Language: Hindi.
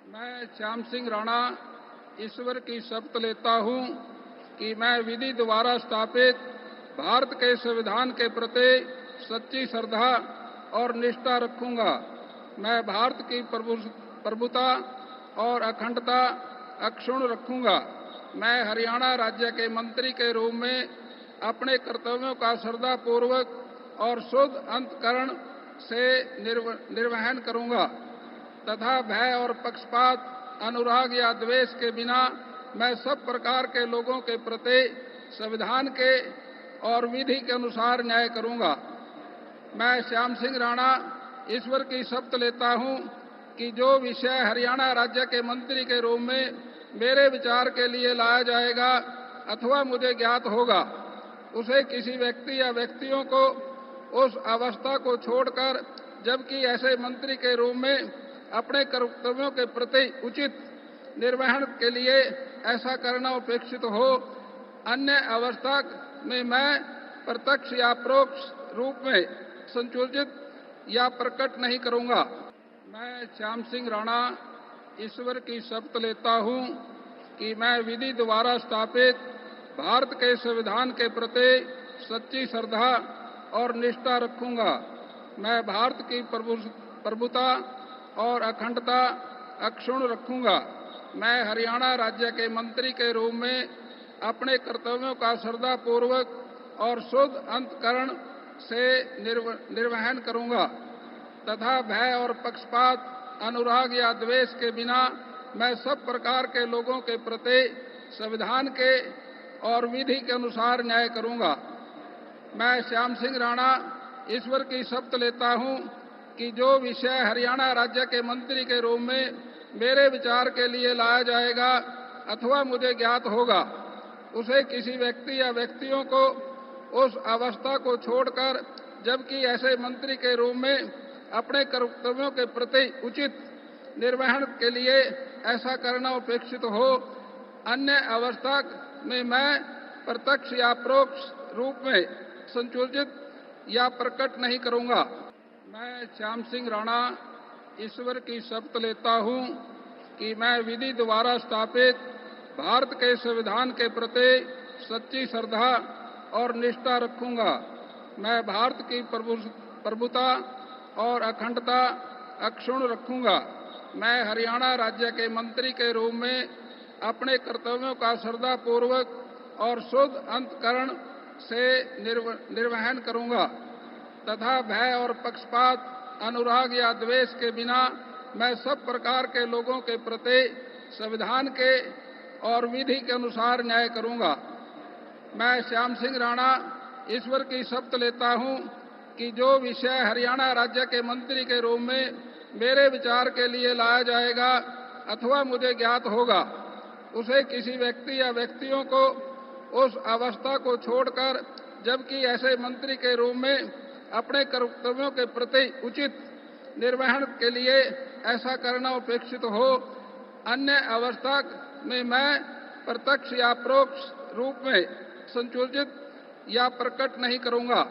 मैं श्याम सिंह राणा ईश्वर की शपथ लेता हूं कि मैं विधि द्वारा स्थापित भारत के संविधान के प्रति सच्ची श्रद्धा और निष्ठा रखूंगा। मैं भारत की प्रभुता और अखंडता अक्षुण्ण रखूंगा। मैं हरियाणा राज्य के मंत्री के रूप में अपने कर्तव्यों का श्रद्धापूर्वक और शुद्ध अंतःकरण से निर्वहन करूंगा तथा भय और पक्षपात, अनुराग या द्वेष के बिना मैं सब प्रकार के लोगों के प्रति संविधान के और विधि के अनुसार न्याय करूंगा। मैं श्याम सिंह राणा ईश्वर की शपथ लेता हूं कि जो विषय हरियाणा राज्य के मंत्री के रूप में मेरे विचार के लिए लाया जाएगा अथवा मुझे ज्ञात होगा, उसे किसी व्यक्ति या व्यक्तियों को उस अवस्था को छोड़कर, जबकि ऐसे मंत्री के रूप में अपने कर्तव्यों के प्रति उचित निर्वहन के लिए ऐसा करना अपेक्षित हो, अन्य अवस्था में मैं प्रत्यक्ष या परोक्ष रूप में संयोजित या प्रकट नहीं करूंगा। मैं श्याम सिंह राणा ईश्वर की शपथ लेता हूं कि मैं विधि द्वारा स्थापित भारत के संविधान के प्रति सच्ची श्रद्धा और निष्ठा रखूंगा। मैं भारत की प्रभुता और अखंडता अक्षुण्ण रखूंगा। मैं हरियाणा राज्य के मंत्री के रूप में अपने कर्तव्यों का श्रद्धापूर्वक और शुद्ध अंतःकरण से निर्वहन करूंगा तथा भय और पक्षपात, अनुराग या द्वेष के बिना मैं सब प्रकार के लोगों के प्रति संविधान के और विधि के अनुसार न्याय करूंगा। मैं श्याम सिंह राणा ईश्वर की शपथ लेता हूं कि जो विषय हरियाणा राज्य के मंत्री के रूप में मेरे विचार के लिए लाया जाएगा अथवा मुझे ज्ञात होगा, उसे किसी व्यक्ति या व्यक्तियों को उस अवस्था को छोड़कर, जबकि ऐसे मंत्री के रूप में अपने कर्तव्यों के प्रति उचित निर्वहन के लिए ऐसा करना अपेक्षित हो, अन्य अवस्था में मैं प्रत्यक्ष या परोक्ष रूप में संयोजित या प्रकट नहीं करूंगा। मैं श्याम सिंह राणा ईश्वर की शपथ लेता हूं कि मैं विधि द्वारा स्थापित भारत के संविधान के प्रति सच्ची श्रद्धा और निष्ठा रखूंगा। मैं भारत की प्रभुता और अखंडता अक्षुण्ण रखूंगा। मैं हरियाणा राज्य के मंत्री के रूप में अपने कर्तव्यों का श्रद्धापूर्वक और शुद्ध अंतःकरण से निर्वहन करूंगा तथा भय और पक्षपात, अनुराग या द्वेष के बिना मैं सब प्रकार के लोगों के प्रति संविधान के और विधि के अनुसार न्याय करूंगा। मैं श्याम सिंह राणा ईश्वर की शपथ लेता हूं कि जो विषय हरियाणा राज्य के मंत्री के रूप में मेरे विचार के लिए लाया जाएगा अथवा मुझे ज्ञात होगा, उसे किसी व्यक्ति या व्यक्तियों को उस अवस्था को छोड़कर, जबकि ऐसे मंत्री के रूप में अपने कर्तव्यों के प्रति उचित निर्वहन के लिए ऐसा करना अपेक्षित हो, अन्य अवस्था में मैं प्रत्यक्ष या परोक्ष रूप में संयोजित या प्रकट नहीं करूंगा।